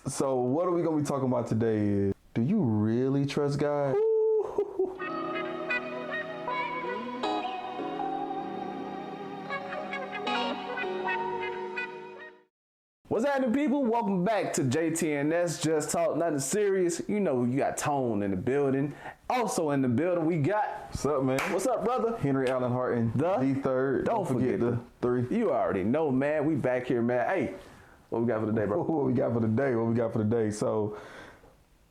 So what are we gonna be talking about today is, do you really trust God? What's happening, people? Welcome back to JTNS, Just Talk, nothing serious. You know, you got Tone in the building. Also in the building, we got... What's up, man? What's up, brother? Henry Allen Harton, the third. Don't forget the 3. You already know, man. We back here, man. Hey, what we got for the day, bro? What we got for the day? So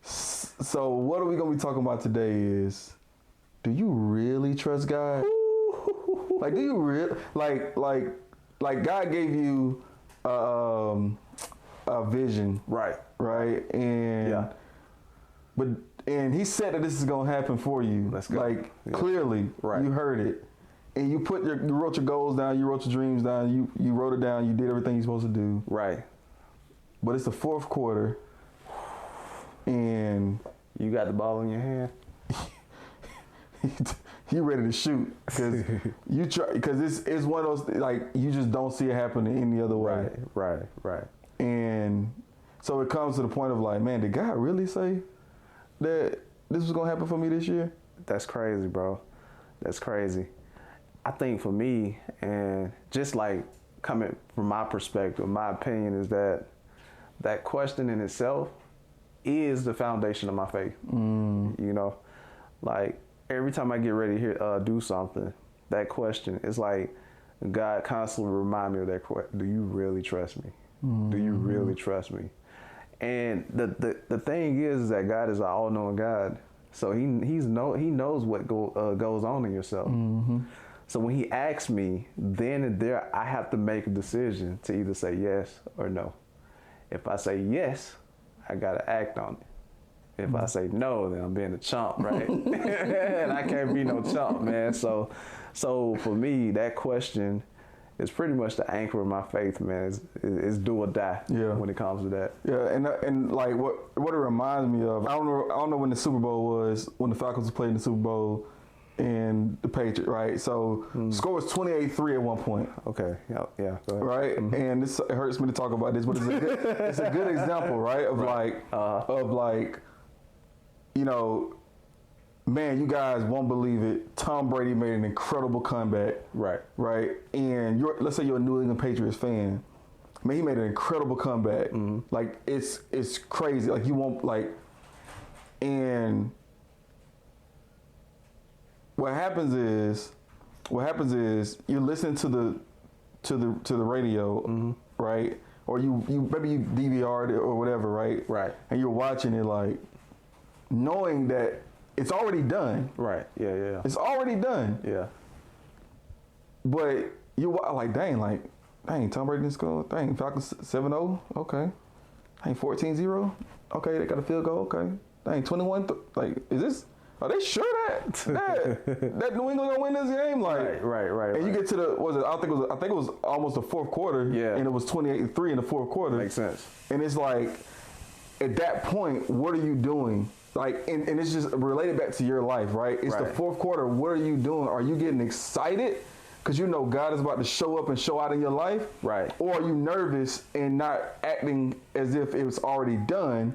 what are we going to be talking about today is, do you really trust God? Like, do you really... Like God gave you... a vision, right, and and he said that this is gonna happen for you. Let's go. Like, clearly, you heard it, and you wrote your goals down, you wrote your dreams down, you wrote it down, you did everything you're supposed to do, right. But it's the fourth quarter, and you got the ball in your hand. You ready to shoot because it's one of those, like, you just don't see it happening any other way. Right. And so it comes to the point of like, man, did God really say that this was gonna happen for me this year? That's crazy, bro. That's crazy. I think for me, and just like coming from my perspective, my opinion is that question in itself is the foundation of my faith. You know, like, every time I get ready to do something, that question is like God constantly remind me of that question. Do you really trust me? Do you really trust me? And the thing is that God is an all-knowing God, so he knows what goes on in yourself. So when he asks me, then and there, I have to make a decision to either say yes or no. If I say yes, I gotta act on it. If I say no, then I'm being a chump, right? And I can't be no chump, man. So for me, that question is pretty much the anchor of my faith, man. Is do or die when it comes to that. Yeah, and like what it reminds me of, I don't know when the Super Bowl was, when the Falcons played in the Super Bowl and the Patriots, right? So the score was 28-3 at one point. Okay, yeah, go ahead. Right, and it hurts me to talk about this, but it's a good example, right? Of like, you know, man, you guys won't believe it. Tom Brady made an incredible comeback. Right. And let's say you're a New England Patriots fan. Man, he made an incredible comeback. Like, it's crazy. Like, you won't, like, and what happens is you listen to the radio, right? Or you maybe you DVR'd it or whatever, right? Right. And you're watching it, like, knowing that it's already done. Right. Yeah. It's already done. Yeah. But you like, dang, Tom Brady didn't score. Dang, Falcons 7-0. Okay. Dang, 14-0. Okay, they got a field goal. Okay. Dang, 21. Like, are they sure that New England gonna win this game? Like, right. And you get to I think it was almost the fourth quarter. Yeah. And it was 28-3 in the fourth quarter. Makes sense. And it's like, at that point, what are you doing? Like, and it's just related back to your life, right? It's the fourth quarter. What are you doing? Are you getting excited because you know God is about to show up and show out in your life? Right. Or are you nervous and not acting as if it was already done?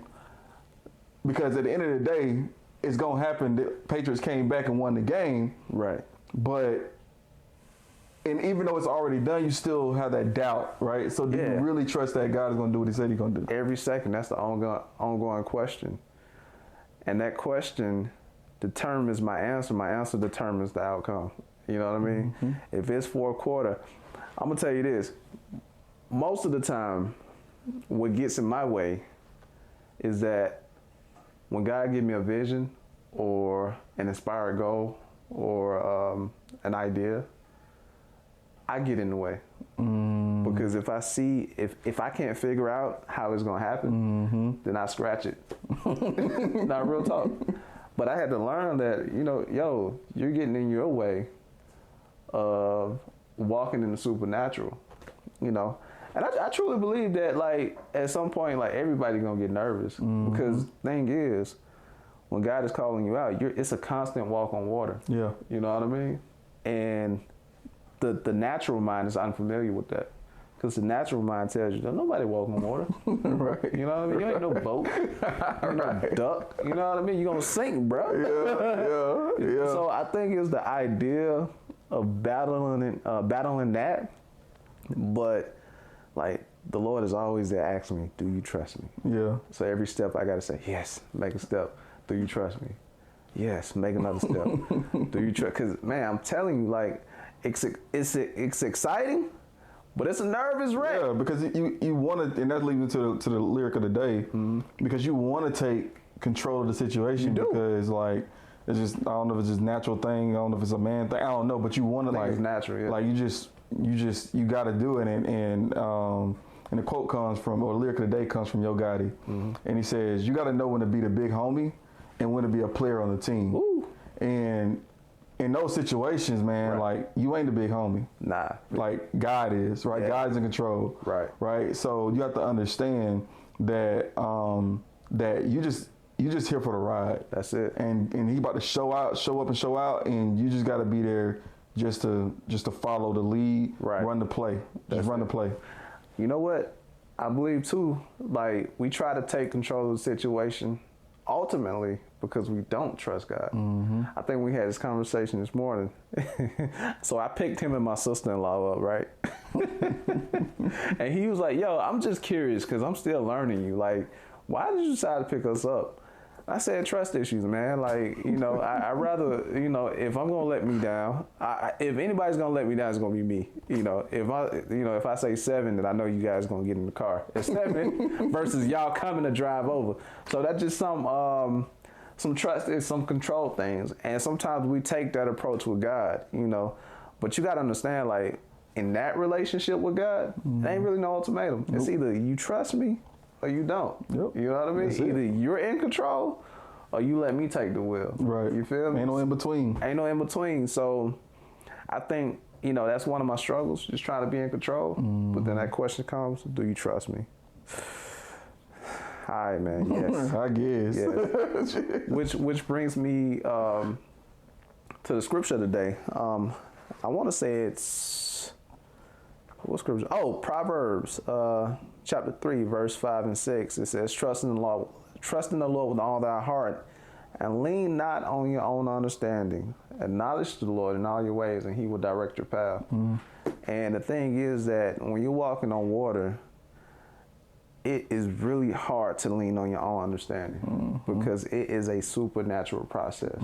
Because at the end of the day, it's going to happen. The Patriots came back and won the game. Right. And even though it's already done, you still have that doubt, right? So do you really trust that God is going to do what he said he's going to do? Every second, that's the ongoing question. And that question determines my answer. My answer determines the outcome. You know what I mean? If it's fourth quarter, I'm going to tell you this. Most of the time, what gets in my way is that when God gives me a vision or an inspired goal or an idea, I get in the way. Because if I can't figure out how it's gonna happen, then I scratch it. Not real talk. But I had to learn that, you know, you're getting in your way of walking in the supernatural, you know. And I truly believe that, like, at some point, like, everybody gonna get nervous. Because the thing is, when God is calling you out, it's a constant walk on water. Yeah. You know what I mean? And the natural mind is unfamiliar with that. Because the natural mind tells you that nobody walking on water. Right. You know what I mean? You ain't no boat. You ain't no duck. You know what I mean? You're going to sink, bro. Yeah. So I think it's the idea of battling that. But, like, the Lord is always there asking me, do you trust me? Yeah. So every step I got to say, yes, make a step. Do you trust me? Yes, make another step. Do you trust? Because, man, I'm telling you, like, it's exciting, but it's a nervous wreck. Yeah, because you want to, and that leads me to the lyric of the day, because you want to take control of the situation. You do. Because, like, it's just, I don't know if it's just a natural thing, I don't know if it's a man thing, I don't know, but you want to, like, it's natural, yeah. Like, you got to do it. And the quote comes from, or the lyric of the day comes from Yo Gotti. And he says, you got to know when to be the big homie and when to be a player on the team. Ooh. And in those situations, man, like, you ain't the big homie. Nah. Like, God is, right? Yeah. God's in control. Right. Right? So you have to understand that that you just here for the ride. That's it. And he about to show out, and you just got to be there just to follow the lead, Right. run the play. Just run the play. You know what? I believe too, like, we try to take control of the situation ultimately because we don't trust God. I think we had this conversation this morning. So I picked him and my sister-in-law up, right? And he was like, yo, I'm just curious because I'm still learning you. Like, why did you decide to pick us up? I said, trust issues, man. Like, you know, I rather, you know, if I'm going to let me down, if anybody's going to let me down, it's going to be me. You know, if I say 7, then I know you guys going to get in the car. It's 7 versus y'all coming to drive over. So that's just some trust, is some control things. And sometimes we take that approach with God, you know, but you got to understand, like, in that relationship with God, there ain't really no ultimatum. It's either you trust me or you don't. Yep. You know what I mean? Either you're in control or you let me take the wheel. Right. You feel me? Ain't no in between. Ain't no in between. So I think, you know, that's one of my struggles, just trying to be in control. But then that question comes, do you trust me? All right, man. Yes. I guess. Yes. Which brings me to the scripture today. I want to say it's, what scripture? Oh, Proverbs chapter 3, verse 5 and 6. It says, trust in the Lord with all thy heart, and lean not on your own understanding. Acknowledge the Lord in all your ways, and he will direct your path. And the thing is that when you're walking on water, it is really hard to lean on your own understanding because it is a supernatural process.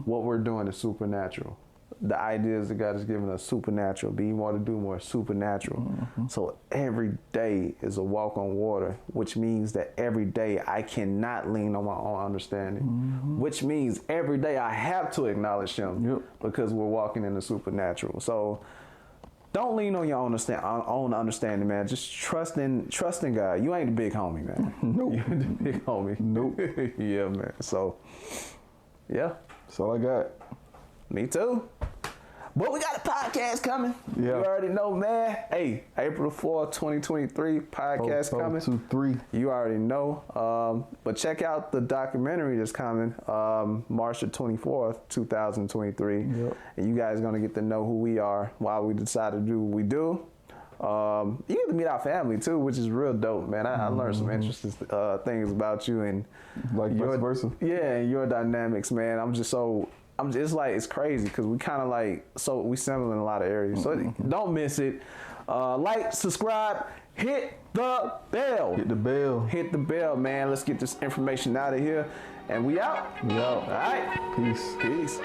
What we're doing is supernatural. The ideas that God has given us, supernatural. Be more to do more, supernatural. So every day is a walk on water, which means that every day I cannot lean on my own understanding, which means every day I have to acknowledge him because we're walking in the supernatural. So don't lean on your own understanding, man. Just trust in God. You ain't the big homie, man. Nope. You're the big homie. Nope. Yeah, man. So, yeah. That's all I got. Me too. But we got a podcast coming. Yeah. You already know, man. Hey, April 4th, 2023, podcast coming. 2-3. You already know. But check out the documentary that's coming, March the 24th, 2023. Yep. And you guys are going to get to know who we are, why we decided to do what we do. You get to meet our family too, which is real dope, man. I learned some interesting things about you and Like vice versa. Yeah, and your dynamics, man. It's like, it's crazy because we kind of like, so we similar in a lot of areas. So don't miss it. Like, subscribe, hit the bell. Hit the bell. Hit the bell, man. Let's get this information out of here. And we out. We out. All right. Peace. Peace.